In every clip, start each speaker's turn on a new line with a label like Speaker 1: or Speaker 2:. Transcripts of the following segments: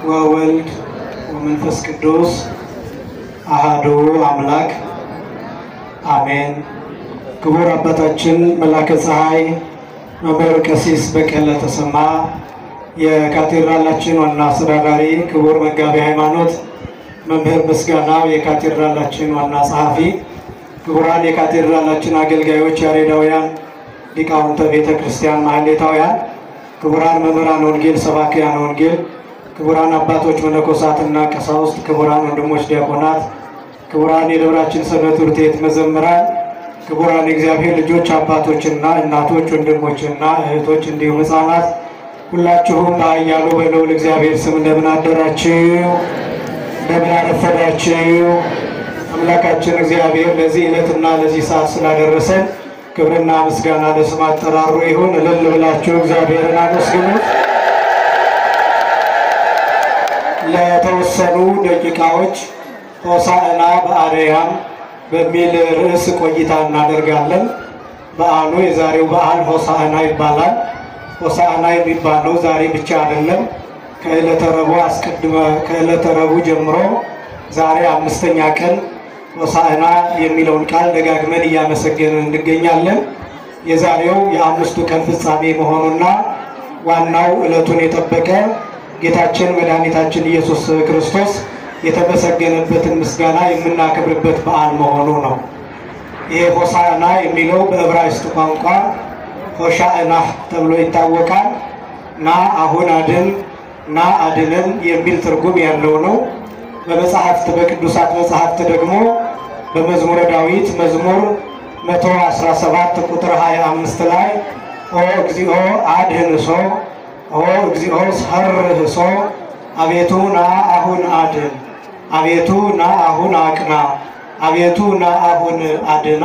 Speaker 1: ወወልድ ወመንፈስ ቅዱስ አሐዱ አምላክ አሜን። ክቡር አባታችን መላከ ፀሐይ መምህር ቀሲስ በቀለ ተሰማ የካቴድራላችን ዋና አስተዳዳሪ፣ ክቡር መጋቤ ሃይማኖት መምህር ምስጋናው የካቴድራላችን ዋና ጸሐፊ፣ ክቡራን የካቴድራላችን አገልጋዮች፣ ያሬዳውያን ሊቃውንተ ቤተ ክርስቲያን ማህሌታውያን፣ ክቡራን መምህራን ወንጌል፣ ሰባክያነ ወንጌል፣ ክቡራን አባቶች መነኮሳትና ቀሳውስት፣ ክቡራን ወንድሞች ዲያቆናት፣ ክቡራን የደብራችን ሰንበት ትምህርት ቤት መዘምራን፣ ክቡራን የእግዚአብሔር ልጆች አባቶችና እናቶች፣ ወንድሞችና እህቶች እንዲሁም ሕፃናት ሁላችሁም በኃያሉ በልዑል እግዚአብሔር ስም እንደምን አደራችሁ? እንደምን አረፈዳችሁ? አምላካችን እግዚአብሔር ለዚህ ዕለትና ለዚህ ሰዓት ስላደረሰን ክብርና ምስጋና ለስሙ አጠራሩ ይሁን። እልል ብላችሁ እግዚአብሔርን አመስግኑት። ለተወሰኑ ደቂቃዎች ሆሳዕና በአርያም በሚል ርዕስ ቆይታ እናደርጋለን። በዓሉ የዛሬው በዓል ሆሳዕና ይባላል። ሆሳዕና የሚባለው ዛሬ ብቻ አይደለም። ከዕለተ ረቡዕ ጀምሮ ዛሬ አምስተኛ ቀን ሆሳዕና የሚለውን ቃል ደጋግመን እያመሰገንን እንገኛለን። የዛሬው የአምስቱ ቀን ፍጻሜ መሆኑና ዋናው ዕለቱን የጠበቀ ጌታችን መድኃኒታችን ኢየሱስ ክርስቶስ የተመሰገነበትን ምስጋና የምናከብርበት በዓል መሆኑ ነው። ይህ ሆሳዕና የሚለው በዕብራይስጥ ቋንቋ ሆሻዕና ተብሎ ይታወቃል። ና አሁን አድን፣ ና አድነን የሚል ትርጉም ያለው ነው። በመጽሐፍት በቅዱሳት መጽሐፍት ደግሞ በመዝሙረ ዳዊት መዝሙር 117 ቁጥር 25 ላይ ኦ እግዚኦ አድህንሶ፣ ኦ እግዚኦ ሰርህሶ፣ አቤቱ ና አሁን አድን፣ አቤቱ ና አሁን አቅና፣ አቤቱ ና አሁን አድና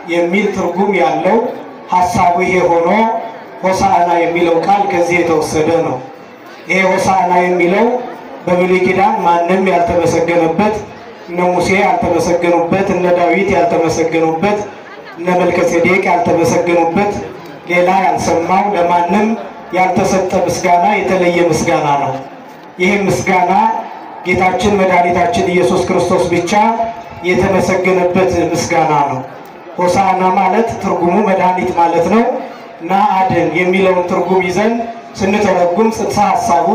Speaker 1: የሚል ትርጉም ያለው ሐሳቡ ይሄ ሆኖ ሆሳዕና የሚለው ቃል ከዚህ የተወሰደ ነው። ይሄ ሆሳዕና የሚለው በብሉይ ኪዳን ማንም ያልተመሰገነበት፣ እነ ሙሴ ያልተመሰገኑበት፣ እነ ዳዊት ያልተመሰገኑበት፣ እነ መልከጼዴቅ ያልተመሰገኑበት፣ ሌላ ያልሰማው ለማንም ያልተሰጠ ምስጋና የተለየ ምስጋና ነው። ይህ ምስጋና ጌታችን መድኃኒታችን ኢየሱስ ክርስቶስ ብቻ የተመሰገነበት ምስጋና ነው። ሆሳዕና ማለት ትርጉሙ መድኃኒት ማለት ነው። ና አድን የሚለውን ትርጉም ይዘን ስንተረጉም ጽንሰ ሐሳቡ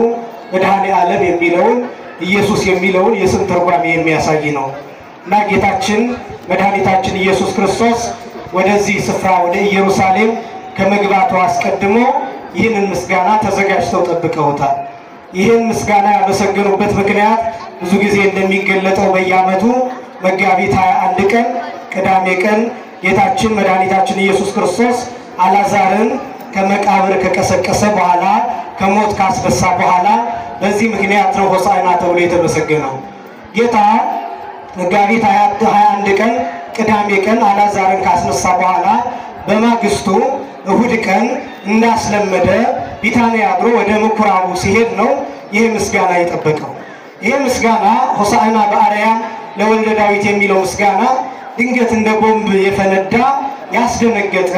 Speaker 1: መድኃኔ ዓለም የሚለውን ኢየሱስ የሚለውን የስም ትርጓሜ የሚያሳይ ነው እና ጌታችን መድኃኒታችን ኢየሱስ ክርስቶስ ወደዚህ ስፍራ ወደ ኢየሩሳሌም ከመግባቱ አስቀድሞ ይህንን ምስጋና ተዘጋጅተው ጠብቀውታል። ይህን ምስጋና ያመሰገኑበት ምክንያት ብዙ ጊዜ እንደሚገለጠው በየዓመቱ መጋቢት 21 ቀን ቅዳሜ ቀን ጌታችን መድኃኒታችን ኢየሱስ ክርስቶስ አልዓዛርን ከመቃብር ከቀሰቀሰ በኋላ ከሞት ካስነሳ በኋላ በዚህ ምክንያት ነው ሆሳዕና ተብሎ የተመሰገነው። ጌታ መጋቢት 21 ቀን ቅዳሜ ቀን አልዓዛርን ካስነሳ በኋላ በማግስቱ እሁድ ቀን እንዳስለመደ ቢታንያ አድሮ ወደ ምኩራቡ ሲሄድ ነው ይህ ምስጋና የጠበቀው። ይህ ምስጋና ሆሳዕና በአርያም ለወልደ ዳዊት የሚለው ምስጋና ድንገት እንደ ቦምብ የፈነዳ ያስደነገጠ፣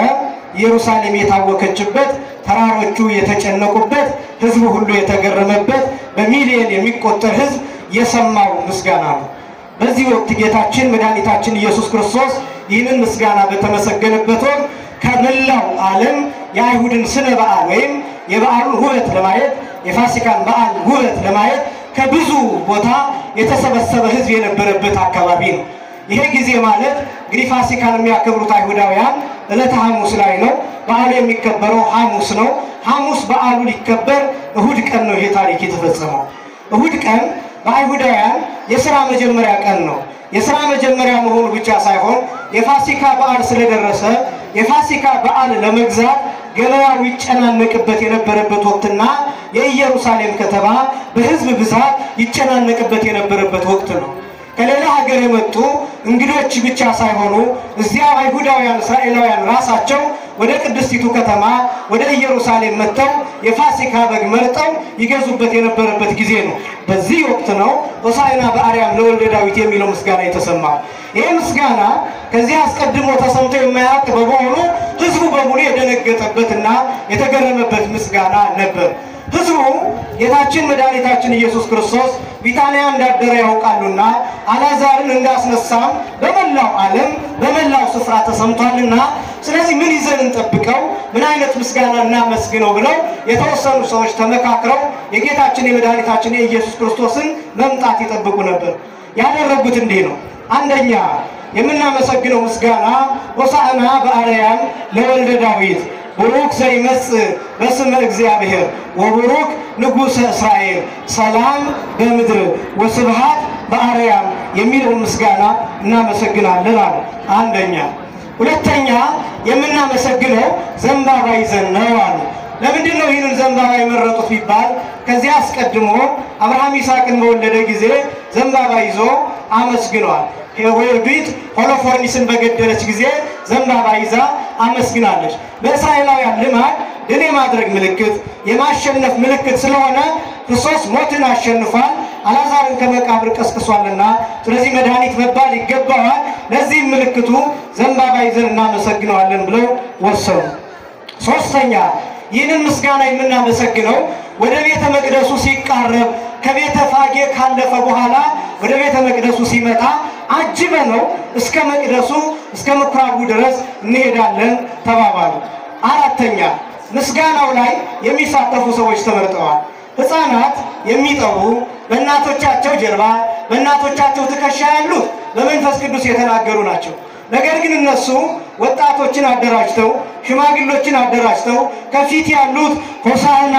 Speaker 1: ኢየሩሳሌም የታወከችበት፣ ተራሮቹ የተጨነቁበት፣ ሕዝቡ ሁሉ የተገረመበት፣ በሚሊዮን የሚቆጠር ሕዝብ የሰማው ምስጋና ነው። በዚህ ወቅት ጌታችን መድኃኒታችን ኢየሱስ ክርስቶስ ይህንን ምስጋና በተመሰገነበት ወቅት ከመላው ዓለም የአይሁድን ስነ በዓል ወይም የበዓሉን ውበት ለማየት የፋሲካን በዓል ውበት ለማየት ከብዙ ቦታ የተሰበሰበ ሕዝብ የነበረበት አካባቢ ነው። ይሄ ጊዜ ማለት እንግዲህ ፋሲካን የሚያከብሩት አይሁዳውያን ዕለተ ሐሙስ ላይ ነው። በዓሉ የሚከበረው ሐሙስ ነው። ሐሙስ በዓሉ ሊከበር እሁድ ቀን ነው ይሄ ታሪክ የተፈጸመው። እሁድ ቀን በአይሁዳውያን የሥራ መጀመሪያ ቀን ነው። የሥራ መጀመሪያ መሆኑ ብቻ ሳይሆን የፋሲካ በዓል ስለደረሰ የፋሲካ በዓል ለመግዛት ገበያው ይጨናነቅበት የነበረበት ወቅትና የኢየሩሳሌም ከተማ በሕዝብ ብዛት ይጨናነቅበት የነበረበት ወቅት ነው። ከሌላ ሀገር የመጡ እንግዶች ብቻ ሳይሆኑ እዚያ አይሁዳውያን እስራኤላውያን ራሳቸው ወደ ቅድስቲቱ ከተማ ወደ ኢየሩሳሌም መጥተው የፋሲካ በግ መርጠው ይገዙበት የነበረበት ጊዜ ነው። በዚህ ወቅት ነው ሆሳዕና በአርያም ለወልደ ዳዊት የሚለው ምስጋና የተሰማው። ይህ ምስጋና ከዚህ አስቀድሞ ተሰምቶ የማያውቅ በመሆኑ ሕዝቡ በሙሉ የደነገጠበትና የተገረመበት ምስጋና ነበር። ህዝቡ ጌታችን መድኃኒታችን ኢየሱስ ክርስቶስ ቢታንያ እንዳደረ ያውቃሉና አልዓዛርን እንዳስነሳም በመላው ዓለም በመላው ስፍራ ተሰምቷልና ስለዚህ ምን ይዘን እንጠብቀው ምን አይነት ምስጋና እናመስግነው ብለው የተወሰኑ ሰዎች ተመካክረው የጌታችን የመድኃኒታችን የኢየሱስ ክርስቶስን መምጣት ይጠብቁ ነበር። ያደረጉት እንዲህ ነው። አንደኛ የምናመሰግነው ምስጋና ሆሳዕና በአርያም ለወልደ ዳዊት ቡሩክ ዘይመጽእ በስመ እግዚአብሔር ወቡሩክ ንጉሠ እስራኤል ሰላም በምድር ወስብሐት በአርያም የሚለውን ምስጋና እናመሰግናለን አለ። አንደኛ። ሁለተኛ የምናመሰግነው ዘንባባ ይዘን ነው አሉ። ለምንድን ነው ይህንን ዘንባባ የመረጡት ቢባል ከዚያ አስቀድሞ አብርሃም ይስሐቅን በወለደ ጊዜ ዘንባባ ይዞ አመስግኗል። ሄሮድስ ሆሎፎርኒስን በገደለች ጊዜ ዘንባባ ይዛ አመስግናለች። በእስራኤላውያን ልማድ ድል የማድረግ ምልክት የማሸነፍ ምልክት ስለሆነ ክርስቶስ ሞትን አሸንፏል፣ አልዓዛርን ከመቃብር ቀስቅሷልና ስለዚህ መድኃኒት መባል ይገባዋል። ለዚህም ምልክቱ ዘንባባ ይዘን እናመሰግነዋለን ብለው ወሰኑ። ሶስተኛ ይህንን ምስጋና የምናመሰግነው ወደ ቤተ መቅደሱ ሲቃረብ ከቤተ ፋጌ ካለፈ በኋላ ወደ ቤተ መቅደሱ ሲመጣ አጅበነው እስከ መቅደሱ እስከ ምኩራቡ ድረስ እንሄዳለን ተባባሉ። አራተኛ ምስጋናው ላይ የሚሳተፉ ሰዎች ተመርጠዋል። ሕፃናት የሚጠቡ በእናቶቻቸው ጀርባ በእናቶቻቸው ትከሻ ያሉት በመንፈስ ቅዱስ የተናገሩ ናቸው። ነገር ግን እነሱ ወጣቶችን አደራጅተው ሽማግሎችን አደራጅተው ከፊት ያሉት ሆሳዕና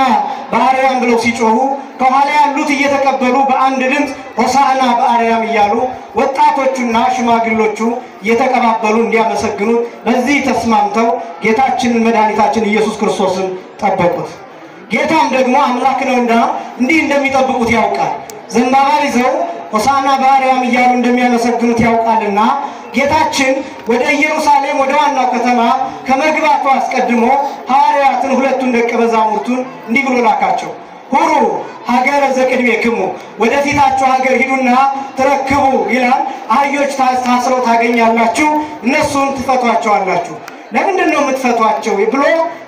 Speaker 1: በአርያም ብለው ሲጮሁ ከኋላ ያሉት እየተቀበሉ በአንድ ድምፅ ሆሳዕና በአርያም እያሉ ወጣቶቹና ሽማግሎቹ እየተቀባበሉ እንዲያመሰግኑት በዚህ ተስማምተው ጌታችንን መድኃኒታችን ኢየሱስ ክርስቶስን ጠበቁት። ጌታም ደግሞ አምላክ ነውና እንዲህ እንደሚጠብቁት ያውቃል። ዘንባባ ይዘው ሆሳዕና በአርያም እያሉ እንደሚያመሰግኑት ያውቃልና ጌታችን ወደ ኢየሩሳሌም ወደ ዋናው ከተማ ከመግባቱ አስቀድሞ ሐዋርያትን ሁለቱን ደቀ መዛሙርቱን እንዲህ ብሎ ላካቸው። ሁሩ ሀገረ ዘቅድሜክሙ ወደፊታችሁ ሀገር ሂዱና ተረክቡ ይላል። አህዮች ታስረው ታገኛላችሁ፣ እነሱን ትፈቷቸዋላችሁ። ለምንድን ነው የምትፈቷቸው ብሎ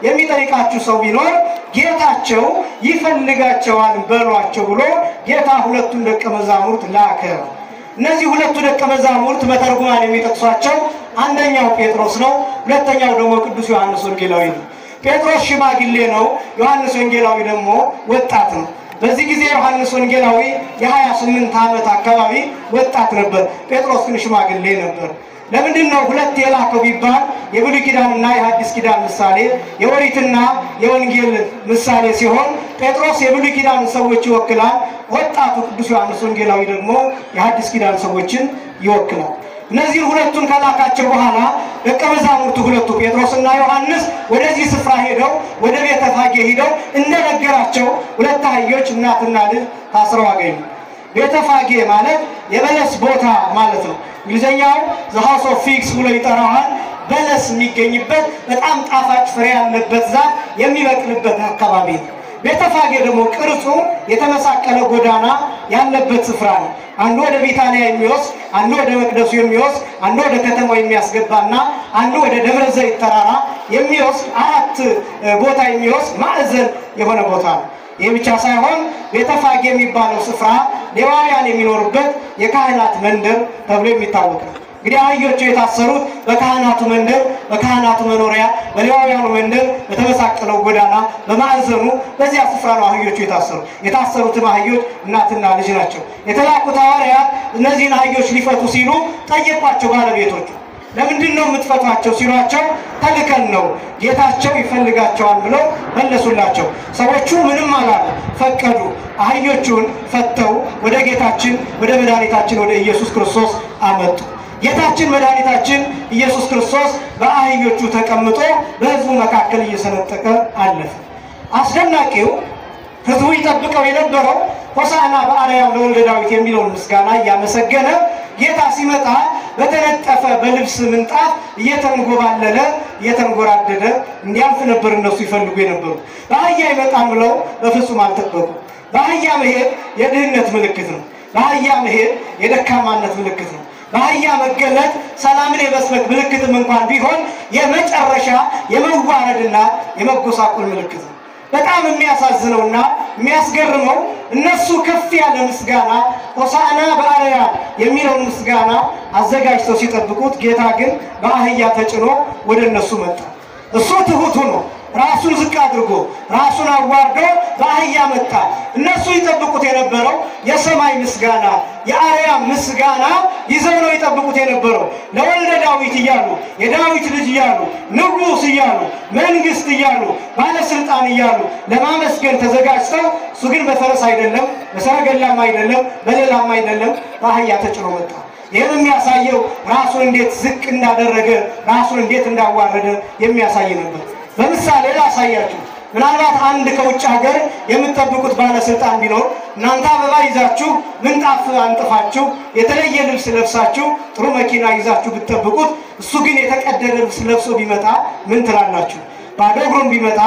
Speaker 1: የሚጠይቃችሁ ሰው ቢኖር ጌታቸው ይፈልጋቸዋል በሏቸው ብሎ ጌታ ሁለቱን ደቀ መዛሙርት ላከ። እነዚህ ሁለቱ ደቀ መዛሙርት በተርጉማን የሚጠቅሷቸው አንደኛው ጴጥሮስ ነው፣ ሁለተኛው ደግሞ ቅዱስ ዮሐንስ ወንጌላዊ ነው። ጴጥሮስ ሽማግሌ ነው፣ ዮሐንስ ወንጌላዊ ደግሞ ወጣት ነው። በዚህ ጊዜ ዮሐንስ ወንጌላዊ የ28 ዓመት አካባቢ ወጣት ነበር፣ ጴጥሮስ ግን ሽማግሌ ነበር። ለምንድን ነው ሁለት የላከው ቢባል የብሉይ ኪዳንና የሐዲስ ኪዳን ምሳሌ የኦሪትና የወንጌል ምሳሌ ሲሆን ጴጥሮስ የብሉይ ኪዳን ሰዎች ይወክላል፣ ወጣቱ ቅዱስ ዮሐንስ ወንጌላዊ ደግሞ የሐዲስ ኪዳን ሰዎችን ይወክላል። እነዚህ ሁለቱን ከላካቸው በኋላ ደቀ መዛሙርቱ ሁለቱ ጴጥሮስና ዮሐንስ ወደዚህ ስፍራ ሄደው ወደ ቤተ ፋጌ ሄደው እንደነገራቸው ሁለት አህዮች እናትና ልጅ ታስረው አገኙ። ቤተ ፋጌ ማለት የበለስ ቦታ ማለት ነው። እንግሊዘኛው ዘ ሃውስ ኦፍ ፊግስ ብሎ ይጠራዋል። በለስ የሚገኝበት በጣም ጣፋጭ ፍሬ ያለበት ዛፍ የሚበቅልበት አካባቢ ነው። ቤተ ፋጌ ደግሞ ቅርጹ የተመሳቀለ ጎዳና ያለበት ስፍራ ነው። አንዱ ወደ ቢታንያ የሚወስድ፣ አንዱ ወደ መቅደሱ የሚወስድ፣ አንዱ ወደ ከተማው የሚያስገባና አንዱ ወደ ደብረ ዘይት ተራራ የሚወስድ አራት ቦታ የሚወስድ ማዕዘን የሆነ ቦታ ነው። ይህ ብቻ ሳይሆን ቤተ ፋጌ የሚባለው ስፍራ ሌዋውያን የሚኖሩበት የካህናት መንደር ተብሎ የሚታወቅ ነው። እንግዲህ አህዮቹ የታሰሩት በካህናቱ መንደር፣ በካህናቱ መኖሪያ፣ በሌዋውያኑ መንደር በተመሳቀለው ጎዳና በማዕዘኑ በዚያ ስፍራ ነው አህዮቹ የታሰሩትም አህዮች እናትና ልጅ ናቸው። የተላኩት ሐዋርያት እነዚህን አህዮች ሊፈቱ ሲሉ ጠየቋቸው ባለቤቶቹ። ለምንድን ነው የምትፈቷቸው ሲሏቸው ተልከን ነው ጌታቸው ይፈልጋቸዋል ብለው መለሱላቸው። ሰዎቹ ምንም አላሉ፣ ፈቀዱ። አህዮቹን ፈተው ወደ ጌታችን ወደ መድኃኒታችን ወደ ኢየሱስ ክርስቶስ አመጡ። ጌታችን መድኃኒታችን ኢየሱስ ክርስቶስ በአህዮቹ ተቀምጦ በሕዝቡ መካከል እየሰነጠቀ አለፈ። አስደናቂው ሕዝቡ ይጠብቀው የነበረው ሆሳዕና በአርያም ለወልደ ዳዊት የሚለውን ምስጋና እያመሰገነ ጌታ ሲመጣ በተነጠፈ በልብስ ምንጣፍ እየተንጎባለለ እየተንጎራደደ እንዲያልፍ ነበር እነሱ ይፈልጉ የነበሩ። በአህያ ይመጣል ብለው በፍጹም አልጠበቁ። በአህያ መሄድ የድህነት ምልክት ነው። በአህያ መሄድ የደካማነት ምልክት ነው። በአህያ መገለጥ ሰላምን የመስበክ ምልክትም እንኳን ቢሆን የመጨረሻ የመዋረድና የመጎሳቆል ምልክት ነው። በጣም የሚያሳዝነውና የሚያስገርመው እነሱ ከፍ ያለ ምስጋና ሆሳዕና በአርያም የሚለውን ምስጋና አዘጋጅተው ሲጠብቁት ጌታ ግን በአህያ ተጭኖ ወደ እነሱ መጣ። እሱ ትሁቱ ነው። ራሱን ዝቅ አድርጎ ራሱን አዋርዶ በአህያ መጣ። እነሱ ይጠብቁት የነበረው የሰማይ ምስጋና የአርያም ምስጋና ይዘው ነው ይጠብቁት የነበረው። ለወልደ ዳዊት እያሉ የዳዊት ልጅ እያሉ ንጉስ እያሉ መንግስት እያሉ ባለስልጣን እያሉ ለማመስገን ተዘጋጅተው እሱ ግን በፈረስ አይደለም በሰረገላም አይደለም በሌላም አይደለም በአህያ ተጭኖ መጣ። ይህም የሚያሳየው ራሱን እንዴት ዝቅ እንዳደረገ ራሱን እንዴት እንዳዋረደ የሚያሳይ ነበር። በምሳሌ ላሳያችሁ። ምናልባት አንድ ከውጭ ሀገር የምትጠብቁት ባለስልጣን ቢኖር እናንተ አበባ ይዛችሁ ምንጣፍ አንጥፋችሁ የተለየ ልብስ ለብሳችሁ ጥሩ መኪና ይዛችሁ ብትጠብቁት እሱ ግን የተቀደደ ልብስ ለብሶ ቢመጣ ምን ትላላችሁ? ባዶ እግሩን ቢመጣ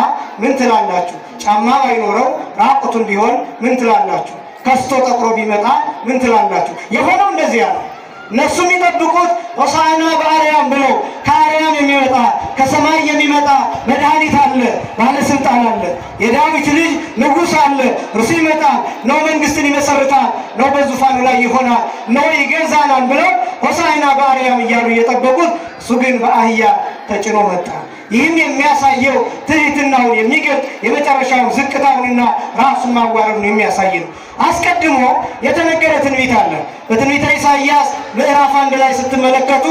Speaker 1: ምን ትላላችሁ? ጫማ ባይኖረው ራቁቱን ቢሆን ምን ትላላችሁ? ከስቶ ጠቁሮ ቢመጣ ምን ትላላችሁ? የሆነው እንደዚያ ነው። እነሱ የሚጠብቁት ሆሳዕና በአርያም ብለው ከአርያም የሚመጣ ከሰማይ የሚመጣ መድኃኒት አለ፣ ባለስልጣን አለ፣ የዳዊት ልጅ ንጉስ አለ፣ እርሱ ይመጣል፣ ነው መንግስትን ይመሰርታል፣ ነው በዙፋኑ ላይ ይሆናል፣ ነው ይገዛናል ብለው ሆሳዕና በአርያም እያሉ እየጠበቁት እሱ ግን በአህያ ተጭኖ መጣ። ይህም የሚያሳየው ትህትናውን የሚገልጥ የመጨረሻውን ዝቅታውንና ራሱን ማዋረዱን የሚያሳይ ነው። አስቀድሞ የተነገረ ትንቢት አለ። በትንቢተ ኢሳይያስ ምዕራፍ 1 ላይ ስትመለከቱ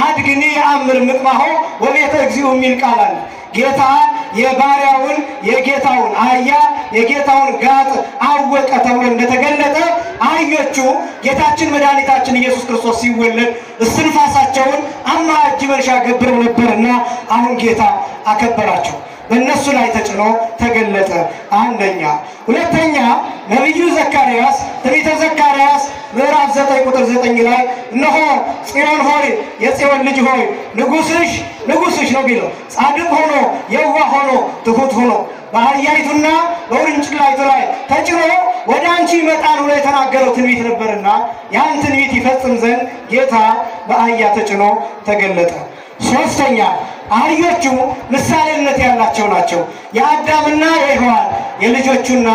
Speaker 1: አድግኒ አምር ምቅማሆ ወቤተ እግዚኡ የሚል ቃል አለ። ጌታ የባሪያውን የጌታውን አህያ የጌታውን ጋጥ አወቀ ተብሎ እንደተገለጠ አህዮቹ ጌታችን መድኃኒታችን ኢየሱስ ክርስቶስ ሲወለድ እስትንፋሳቸውን አማሃ እጅ መንሻ ገብረው ነበርና አሁን ጌታ አከበራቸው። በእነሱ ላይ ተጭኖ ተገለጠ። አንደኛ። ሁለተኛ ነቢዩ ዘካርያስ ትንቢተ ዘካርያስ ምዕራፍ 9 ቁጥር 9 ላይ እነሆ ጽዮን ሆይ የጽዮን ልጅ ሆይ ንጉስሽ ነው ቢለው ጻድቅ ሆኖ የዋህ ሆኖ ትሁት ሆኖ በአህያይቱና በውርንጭላይቱ ላይ ተጭኖ ወደ አንቺ ይመጣል ብሎ የተናገረው ትንቢት ነበርና ያን ትንቢት ይፈጽም ዘንድ ጌታ በአህያ ተጭኖ ተገለጠ። ሶስተኛ አህዮቹ ምሳሌነት ያላቸው ናቸው። የአዳምና የሔዋን የልጆቹና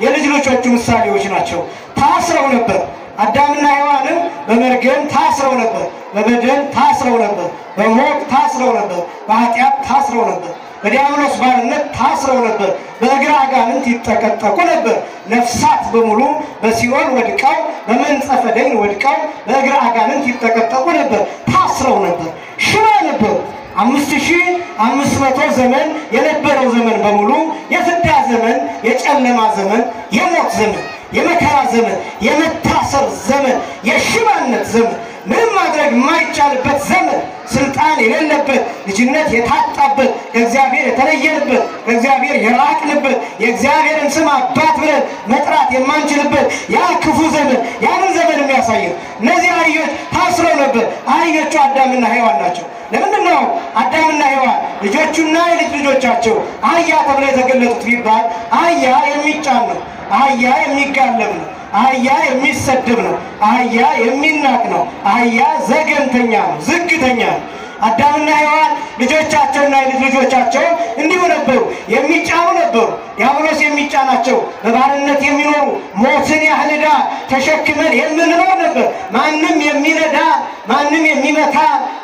Speaker 1: የልጅ ልጆቹ ምሳሌዎች ናቸው። ታስረው ነበር። አዳምና ሔዋንም በመርገም ታስረው ነበር፣ በበደል ታስረው ነበር፣ በሞት ታስረው ነበር፣ በኃጢአት ታስረው ነበር፣ በዲያብሎስ ባርነት ታስረው ነበር፣ በእግረ አጋንንት ይጠቀጠቁ ነበር። ነፍሳት በሙሉ በሲኦል ወድቀው በመንጸፈ ደይን ወድቀው በእግረ አጋንንት ይጠቀጠቁ ነበር፣ ታስረው ነበር፣ ሽባ ነበሩ። 5500 ዘመን የነበረው ዘመን በሙሉ የፍዳ ዘመን፣ የጨለማ ዘመን፣ የሞት ዘመን፣ የመከራ ዘመን፣ የመታሰር ዘመን፣ የሽባነት ዘመን፣ ምንም ማድረግ የማይቻልበት ዘመን፣ ስልጣን የሌለበት፣ ልጅነት የታጣበት፣ ከእግዚአብሔር የተለየንበት፣ ከእግዚአብሔር የራቅንበት፣ የእግዚአብሔርን ስም አባት ብለን መጥራት የማንችልበት ያ ክፉ ዘመን፣ ያንን ዘመን የሚያሳየው እነዚህ አህዮች ታስረው ነበር። አህዮቹ አዳምና ሔዋን ናቸው። ለምንድን ነው አዳምና ሔዋን ልጆቹና የልጅ ልጆቻቸው አህያ ተብለው የተገለጡት ቢባል አህያ የሚጫን ነው፣ አህያ የሚጋለብ ነው፣ አህያ የሚሰደብ ነው፣ አህያ የሚናቅ ነው፣ አህያ ዘገንተኛ ነው፣ ዝግተኛ ነው። አዳምና ሔዋን ልጆቻቸውና የልጅ ልጆቻቸው እንዲሁ ነበሩ፣ የሚጫኑ ነበሩ። ዲያብሎስ የሚጫናቸው በባርነት የሚኖሩ ሞትን ያህል ዕዳ ተሸክመን የምንኖር ነበር። ማንም የሚነዳ ማንም የሚመታ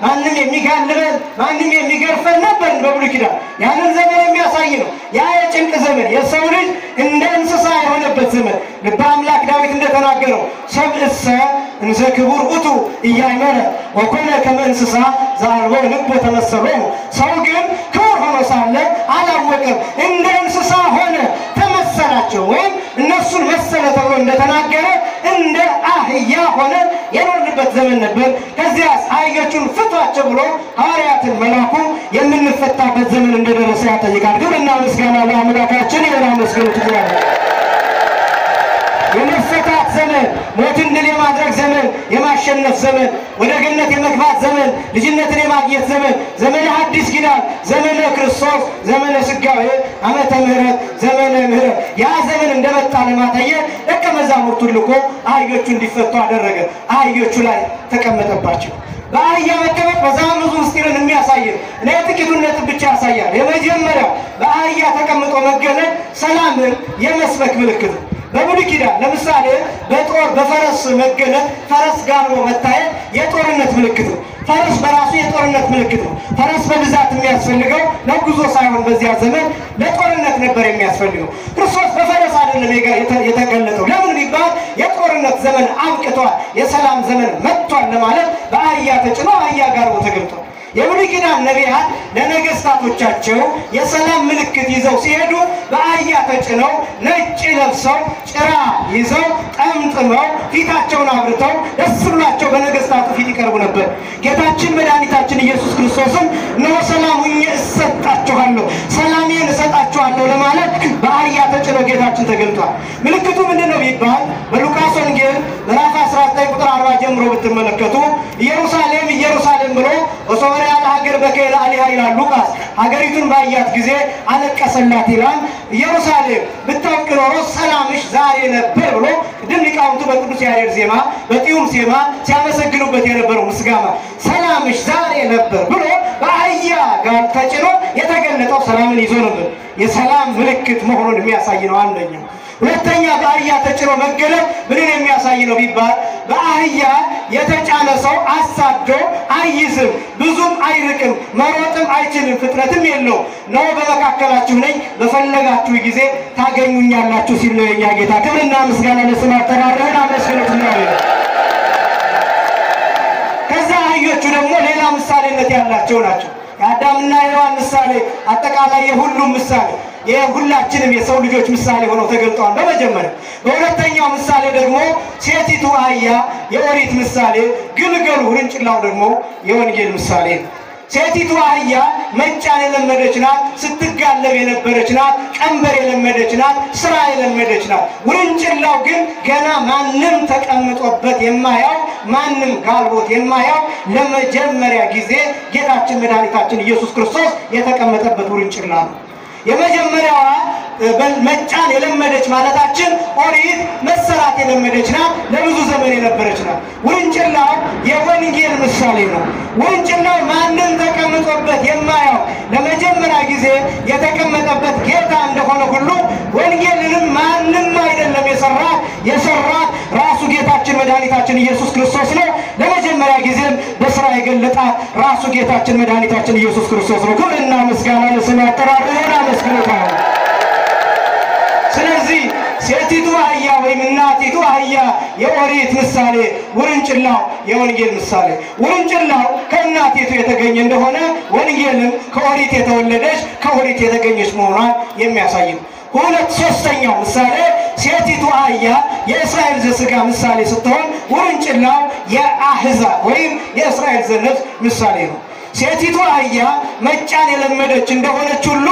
Speaker 1: ማንም የሚጋልበን ማንም የሚገርፈን ነበር በብሉይ ኪዳን። ያንን ዘመን የሚያሳይ ነው። ያ የጭንቅ ዘመን የሰው ልጅ እንደ እንስሳ የሆነበት ዘመን ልበ አምላክ ዳዊት እንደተናገረው ሰብእሰ እንዘ ክቡር ውእቱ ኢያእመረ ወኮነ ከመ እንስሳ ዘአልቦ ልብ ተመሰሎሙ። ሰው ግን ክቡር ሆኖ ሳለ አላወቀም፣ እንደ እንስሳ ሆነ ተመሰላቸው፣ ወይም እነሱን መሰለ ተብሎ እንደተናገረ እንደ አህያ ሆነ የኖርንበት ዘመን ነበር። ከዚያስ አህዮቹን ፍቷቸው ብሎ ሐዋርያትን መላኩ የምንፈታበት ዘመን እንደደረሰ ያጠይቃል። ግብርና ምስጋና ለአምላካችን ይሁን። መስገኑት ይላል። የመፈታት ዘመን፣ ሞትን ድል የማድረግ ዘመን፣ የማሸነፍ ዘመን፣ ወደ ገነት የመግባት ዘመን፣ ልጅነትን የማግኘት ዘመን፣ ዘመነ አዲስ ኪዳን፣ ዘመነ ክርስቶስ፣ ዘመነ ስጋዌ፣ ዓመተ ምሕረት፣ ዘመነ ምሕረት። ያ ዘመን እንደመጣ ለማሳየት ደቀ መዛሙርቱን ልኮ አህዮቹ እንዲፈቱ አደረገ። አህዮቹ ላይ ተቀመጠባቸው። በአህያ መቀመጥ በዛም ብዙ ምስጢርን የሚያሳይ እኔ ጥቂቱነት ብቻ ያሳያል። የመጀመሪያው በአህያ ተቀምጦ መገለጥ ሰላምን የመስበክ ምልክት ነው። በብሉይ ኪዳን ለምሳሌ በጦር በፈረስ መገለጥ ፈረስ ጋልቦ መታየት የጦርነት ምልክት ነው። ፈረስ በራሱ የጦርነት ምልክት ነው። ፈረስ በብዛት የሚያስፈልገው ለጉዞ ሳይሆን በዚያ ዘመን ለጦርነት ነበር የሚያስፈልገው። ክርስቶስ በፈረስ አይደለም የተገለጠው። ለምን ቢባል የጦርነት ዘመን አብቅቷል፣ የሰላም ዘመን መጥቷል ለማለት በአህያ ተጭኖ አህያ ጋልቦ ተገልጧል። የብሉይ ኪዳን ነቢያት ለነገስታቶቻቸው የሰላም ምልክት ይዘው ሲሄዱ በአህያ ተጭነው ነጭ ለብሰው ጭራ ይዘው ጠምጥመው ፊታቸውን አብርተው ደስ ብሏቸው በነገስታቱ ፊት ይቀርቡ ነበር። ጌታችን መድኃኒታችን ኢየሱስ ክርስቶስም ነው ሰላሙን እሰጣችኋለሁ፣ ሰላሜን እሰጣችኋለሁ ለማለት በአህያ ተጭኖ ጌታችን ተገልጧል። ምልክቱ ምንድነው ቢባል በሉቃስ ወንጌል ምዕራፍ 19 ቁጥር 40 ጀምሮ ብትመለከቱ ኢየሩሳሌም ኢየሩሳሌም ብሎ ወሶሪያ ሀገር በከይላ አሊሃ ይላል ሉቃስ። ሀገሪቱን ባያት ጊዜ አለቀሰላት ይላል። ኢየሩሳሌም ብታውቅ ኖሮ ሰላምሽ ዛሬ ነበር ብሎ ሊቃውንቱ በቅዱስ ያሬድ ዜማ በጥዩም ዜማ ሲያመሰግኑበት የነበረው ምስጋና ሰላምሽ ዛሬ ነበር ብሎ በአህያ ጋር ተጭኖ የተገለጠው ሰላምን ይዞ ነበር። የሰላም ምልክት መሆኑን የሚያሳይ ነው አንደኛው። ሁለተኛ በአህያ ተጭኖ መገለጥ ምንን የሚያሳይ ነው ቢባል በአህያ የተጫነ ሰው አሳዶ አይዝም፣ ብዙም አይርቅም፣ መሮጥም አይችልም፣ ፍጥነትም የለው ነው በመካከላችሁ ነኝ፣ በፈለጋችሁ ጊዜ ታገኙኛላችሁ ሲል ነው የኛ ጌታ። ክብርና ምስጋና ለስሙ አጠራርህን አመስግኑት ነው። ከዛ አህዮቹ ደግሞ ሌላ ምሳሌነት ያላቸው ናቸው። የአዳምና የሔዋን ምሳሌ፣ አጠቃላይ የሁሉም ምሳሌ፣ የሁላችንም የሰው ልጆች ምሳሌ ሆነው ተገልጠዋል በመጀመሪያ። በሁለተኛው ምሳሌ ደግሞ ሴቲቱ አህያ የኦሪት ምሳሌ፣ ግልገሉ ውርንጭላው ደግሞ የወንጌል ምሳሌ። ሴቲቱ አህያ መጫን የለመደች ናት፣ ስትጋለብ የነበረች ናት፣ ቀንበር የለመደች ናት፣ ስራ የለመደች ናት። ውርንጭላው ግን ገና ማንም ተቀምጦበት የማያው ማንም ጋልቦት የማያው ለመጀመሪያ ጊዜ ጌታችን መድኃኒታችን ኢየሱስ ክርስቶስ የተቀመጠበት ውርንጭላ ነው። የመጀመሪያዋ መጫን የለመደች ማለታችን ኦሪት መሰራት የለመደች ናት፣ ለብዙ ዘመን የነበረች ናት። ውርንጭላው የወንጌል ምሳሌ ነው። ውርንጭላው ማንም ተቀምጦበት የማያው ለመጀመሪያ ጊዜ የተቀመጠበት ጌታ እንደሆነ ሁሉ ወንጌልንም ማንም አይደለም የሰራት ራሱ ጌታችን መድኃኒታችን ኢየሱስ ክርስቶስ ነው። ለመጀመሪያ ጊዜም በስራ የገለጣት ራሱ ጌታችን መድኃኒታችን ኢየሱስ ክርስቶስ ነው። ክብርና ምስጋና ለስሙ አጠራርህን አመስግኑታል። ስለዚህ ሴቲቱ አህያ ወይም እናቲቱ አህያ የኦሪት ምሳሌ፣ ውርንጭላው የወንጌል ምሳሌ። ውርንጭላው ከእናቲቱ የተገኘ እንደሆነ ወንጌልም ከኦሪት የተወለደች ከኦሪት የተገኘች መሆኗን የሚያሳይ ነው። ሶስተኛው ምሳሌ ሴቲቱ አህያ የእስራኤል ዘሥጋ ምሳሌ ስትሆን ውርንጭላው የአሕዛብ ወይም የእስራኤል ዘነፍስ ምሳሌ ነው። ሴቲቱ አህያ መጫን የለመደች እንደሆነች ሁሉ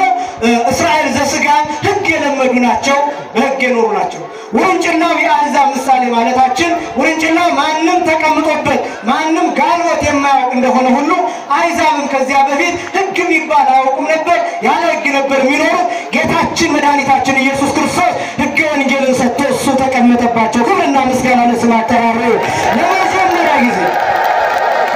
Speaker 1: እስራኤል ዘሥጋን ሕግ የለመዱ ናቸው፣ በሕግ የኖሩ ናቸው። ውርንጭላው የአሕዛብ ምሳሌ ማለታችን ውርንጭላው ማንም ተቀምጦበት ማንም ጋልቦት የማያውቅ እንደሆነ ሁሉ አሕዛብም ከዚያ በፊት ሕግ የሚባል አያውቁም ነበር፣ ያለ ሕግ ነበር የሚኖሩት። ጌታችን መድኃኒታችን ኢየሱስ ክርስቶስ ሕገ ወንጌልን ሰጥቶ እሱ ተቀመጠባቸው። ክብርና ምስጋና ለስሙ አጠራርህ።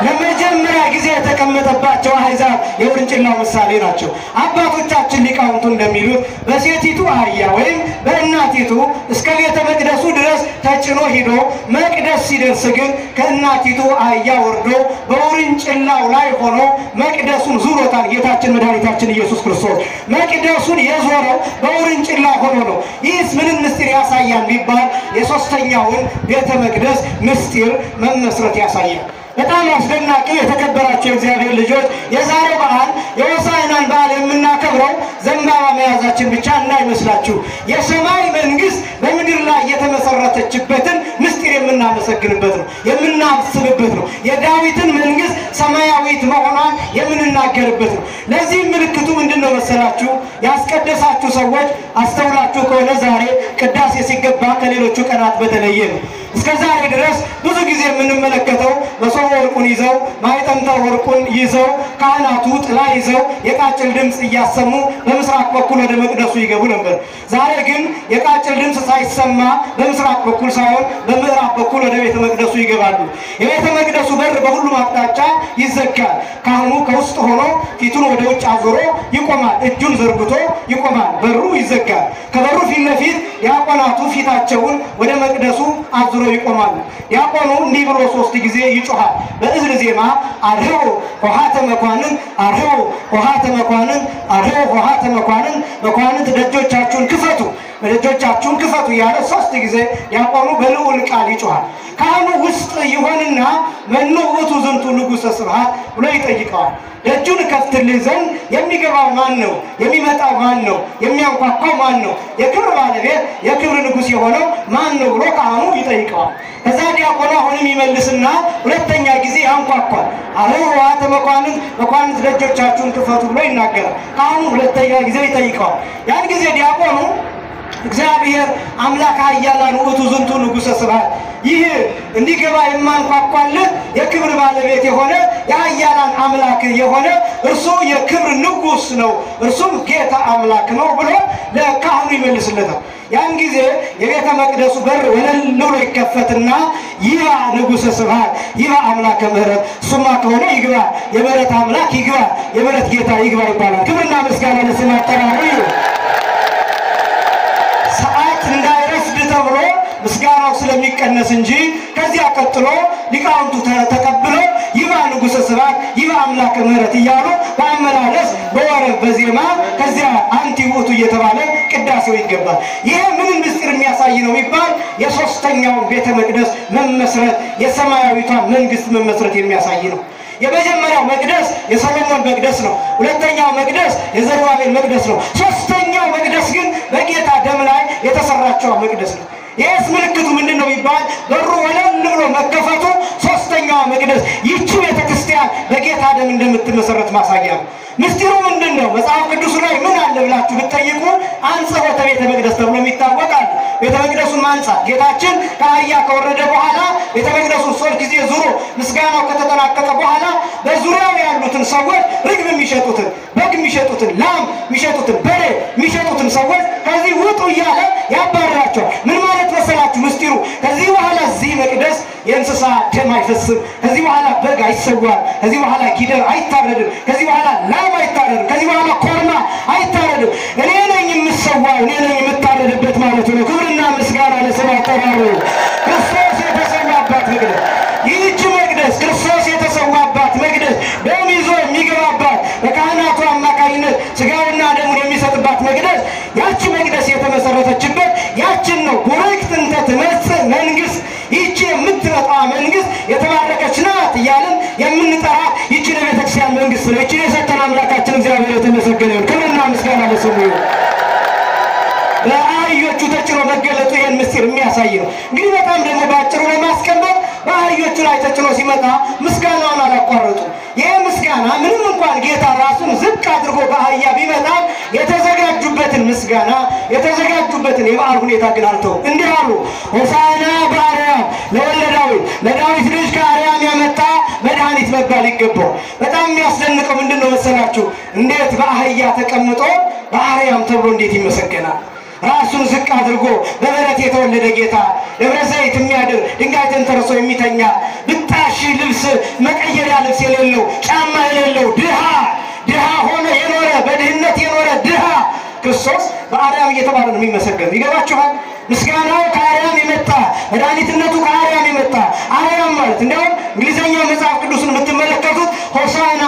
Speaker 1: ለመጀመሪያ ጊዜ የተቀመጠባቸው አሕዛብ የውርንጭላው ምሳሌ ናቸው። አባቶቻችን ሊቃውንቱ እንደሚሉት በሴቲቱ አህያ ወይም በእናቲቱ እስከ ቤተ መቅደሱ ድረስ ተጭኖ ሂዶ መቅደስ ሲደርስ ግን ከእናቲቱ አህያ ወርዶ በውርንጭላው ላይ ሆኖ መቅደሱን ዙሮታል። ጌታችን መድኃኒታችን ኢየሱስ ክርስቶስ መቅደሱን የዞረው በውርንጭላ ሆኖ ነው። ይህስ ምንም ምስጢር ያሳያል ቢባል የሶስተኛውን ቤተ መቅደስ ምስጢር መመስረት ያሳያል። በጣም አስደናቂ የተከበራችሁ የእግዚአብሔር ልጆች የዛሬው በዓል የሆሳዕናን በዓል የምናከብረው ዘንባባ መያዛችን ብቻ እንዳይመስላችሁ። የሰማይ መንግስት በምድር ላይ የተመሰረተችበትን ምስጢር የምናመሰግንበት ነው፣ የምናስብበት ነው። የዳዊትን መንግስት ሰማያዊት መሆኗን የምንናገርበት ነው። ለዚህ ምልክቱ ምንድነው መሰላችሁ? ያስቀደሳችሁ ሰዎች አስተውላችሁ ከሆነ ዛሬ ቅዳሴ ሲገባ ከሌሎቹ ቀናት በተለየ ነው። እስከዛሬ ድረስ ብዙ ጊዜ የምንመለከተው መሶበ ወርቁን ይዘው ማዕጠንተ ወርቁን ይዘው ካህናቱ ጥላ ይዘው የቃጭል ድምጽ እያሰሙ በምስራቅ በኩል ወደ መቅደሱ ይገቡ ነበር። ዛሬ ግን የቃጭል ድምጽ ሳይሰማ በምስራቅ በኩል ሳይሆን በምዕራብ በኩል ወደ ቤተ መቅደሱ ይገባሉ። የቤተ መቅደሱ በር በሁሉም አቅጣጫ ይዘጋል። ካህኑ ከውስጥ ሆኖ ፊቱን ወደ ውጭ አዞሮ ይቆማል። እጁን ዘርግቶ ይቆማል። በሩ ይዘጋል። ከበሩ ፊት ለፊት ዲያቆናቱ ፊታቸውን ወደ መቅደሱ አዙረው ይቆማሉ። ዲያቆኑ እንዲህ ብሎ 3 ጊዜ ይጮሃል። በእዝል ዜማ አርኅዉ ኆኃተ መኳንን፣ አርኅዉ ኆኃተ መኳንን፣ አርኅዉ ኆኃተ መኳንን፣ መኳንንት ደጆቻችሁን ክፈቱ፣ ደጆቻችሁን ክፈቱ እያለ 3 ጊዜ ዲያቆኑ በልዑል ቃል ይጮሃል። ካህኑ ውስጥ ይሆንና መኑ ውእቱ ዝንቱ ንጉሠ ስብሐት ብሎ ይጠይቀዋል። ደጁን ከፍትልህ ዘንድ የሚገባው ማን ነው? የሚመጣው ማን ነው? የሚያንኳኳው ማን ነው? የክብር ባለቤት የክብር ንጉሥ የሆነው ማን ነው ብሎ ካህኑ ይጠይቀዋል። ከዛ ዲያቆኑ አሁንም ይመልስና ሁለተኛ ጊዜ ያንኳኳል። አርኅዉ ኆኃተ መኳንን፣ መኳንንት ደጆቻችሁን ክፈቱ ብሎ ይናገራል። ካህኑ ሁለተኛ ጊዜ ይጠይቀዋል። ያን ጊዜ ዲያቆኑ እግዚአብሔር አምላክ ኃያላን ውእቱ ዝንቱ ንጉሠ ስብሐት፣ ይህ እንዲገባ የማንኳኳልህ የክብር ባለቤት የሆነ የኃያላን አምላክ የሆነ እርሱ የክብር ንጉሥ ነው፣ እርሱም ጌታ አምላክ ነው ብሎ ለካህኑ ይመልስለታል። ያን ጊዜ የቤተ መቅደሱ በር ወለል ብሎ ይከፈትና ይህ ንጉሠ ስብሐት፣ ይህ አምላከ ምሕረት፣ እሱማ ከሆነ ይግባ፣ የምሕረት አምላክ ይግባ፣ የምሕረት ጌታ ይግባ ይባላል። ክብርና ምስጋና ለስሙ አጠራሩ ይሁን። ሰዓት እንዳይረፍድ ተብሎ ምስጋናው ስለሚቀነስ እንጂ ከዚያ ቀጥሎ ሊቃውንቱ ተቀብለው ይባ ንጉሠ ስብሐት፣ ይባ አምላከ ምሕረት እያሉ በአመላለስ በወረብ በዜማ ከዚያ አንቲ ውእቱ እየተባለ ቅዳሴው ይገባል። ይሄ ምን ምስጢር የሚያሳይ ነው የሚባል የሶስተኛው ቤተ መቅደስ መመስረት፣ የሰማያዊቷ መንግስት መመስረት የሚያሳይ ነው። የመጀመሪያው መቅደስ የሰሎሞን መቅደስ ነው። ሁለተኛው መቅደስ የዘሩባቤል መቅደስ ነው። ሶስተኛው መቅደስ ግን በጌታ ደም ላይ የተሰራቸው መቅደስ ነው። ይህስ ምልክቱ ምንድን ነው ይባል? በሩ ወለል ብሎ መከፈቱ ሶስተኛው መቅደስ ይህች ቤተክርስቲያን በጌታ ደም እንደምትመሰረት ማሳያ ነው። ምስጢሩ ምንድን ነው? መጽሐፍ ቅዱስ ላይ ምን አለ ብላችሁ ብትጠይቁ አንጽሖተ ቤተ መቅደስ ተብሎ ይታወቃል። ቤተ መቅደሱን ማንጻት ጌታችን ከአህያ ከወረደ በኋላ ቤተ መቅደሱን 3 ጊዜ ዙሮ ምስጋናው ከተጠናቀቀ በኋላ በዙሪያው ያሉትን ሰዎች ርግብ የሚሸጡትን፣ በግ የሚሸጡትን፣ ላም የሚሸጡትን፣ በሬ የሚሸጡትን ሰዎች ከዚህ ውጡ እያለ ያባርራቸዋል። ምን ማለት መሰላችሁ ምስጢሩ? ከዚህ በኋላ እዚህ መቅደስ የእንስሳ ደም አይፈስም። ከዚህ በኋላ በግ አይሰዋም። ከዚህ በኋላ ጊደር አይታረድም። ከዚህ በኋላ ላም አይታረድም። ከዚህ በኋላ ኮርማ አይታረድም። እኔ ነኝ የምሰዋው፣ እኔ ነኝ የምታረድበት ማለት ነው። ክብርና ምስጋና ለስሙ አጠራሩ። ክርስቶስ የተሰዋባት መቅደስ ይህች መቅደስ፣ ክርስቶስ የተሰዋባት መቅደስ፣ ደም ይዞ የሚገባባት በካህናቱ አማካኝነት ስጋውና ደሙን የሚሰጥባት መቅደስ፣ ያቺ መቅደስ የተመሰረተችበት ያችን ነው። ቡርክት እንተ ትመጽእ መንግስት፣ ይህች የምትመጣ መንግስት የተባረከች ናት እያልን የምንጠራት ይህች የቤተክርስቲያን መንግስት ነው። ይህችን የሰጠን አምላካችን እግዚአብሔር የተመሰገነ ይሁን። ክብርና ምስጋና ለስሙ ይሁን። በአህዮቹ ተጭኖ መገለጡ ይህን ምስጢር የሚያሳይ ነው። እንግዲህ በጣም ደግሞ በአጭሩ ለማስቀመጥ በአህዮቹ ላይ ተጭኖ ሲመጣ ምስጋናውን አላቋረጡ። ይህ ምስጋና ምንም እንኳን ጌታ ራሱን ዝቅ አድርጎ በአህያ ቢመጣ የተዘጋጁበትን ምስጋና የተዘጋጁበትን የበዓል ሁኔታ ግን አልተውም። እንዲህ አሉ፣ ሆሳዕና በአርያም ለወልደ ዳዊት፣ ለዳዊት ልጅ ከአርያም ያመጣ መድኃኒት መባል ይገባው። በጣም የሚያስደንቀው ምንድን ነው መሰላችሁ? እንዴት በአህያ ተቀምጦ በአርያም ተብሎ እንዴት ይመሰገናል? ራሱን ዝቅ አድርጎ በበረት የተወለደ ጌታ፣ ደብረ ዘይት የሚያድር ድንጋይ ተንተርሶ የሚተኛ ብጣሽ ልብስ መቀየሪያ ልብስ የሌለው ጫማ የሌለው ድሃ ሆኖ የኖረ በድህነት የኖረ ድሃ ክርስቶስ በአርያም እየተባለ ነው የሚመሰገን። ይገባችኋል? ምስጋናው ከአርያም የመጣ መድኃኒትነቱ ከአርያም የመጣ አርያም ማለት እንዲያውም እንግሊዝኛው መጽሐፍ ቅዱስን የምትመለከቱት ሆሳዕና